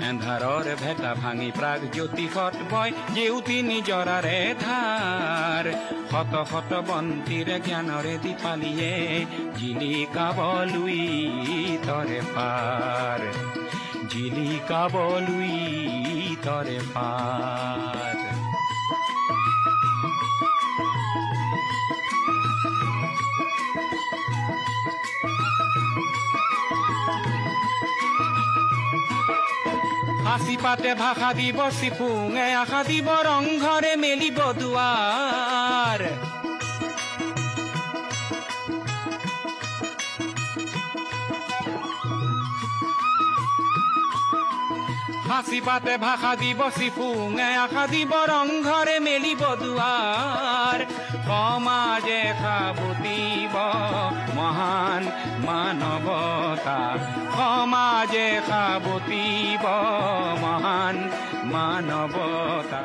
এন্ধাৰৰ ভেটা ভাঙি প্ৰাগ জ্যোতিষত বয় জেউতি নিজৰাৰে ধাৰ শত শত বন্তিৰে জ্ঞানৰে দীপালিয়ে জিলিকাবলুই তৰে পাৰ জিলিকাবলুই তৰে পাৰ হাসি পাতে ভাষা দিব চিপুঙে আশা দিব ৰংঘৰে মেলিব দুৱাৰ হাসি পাতে ভাষা দিব চিপুঙে আশা দিব ৰংঘৰে মেলিব দুৱাৰ সমাজে সাবুতিব মহান মানৱতা সমাজে সাবুতিব মহান মানৱতা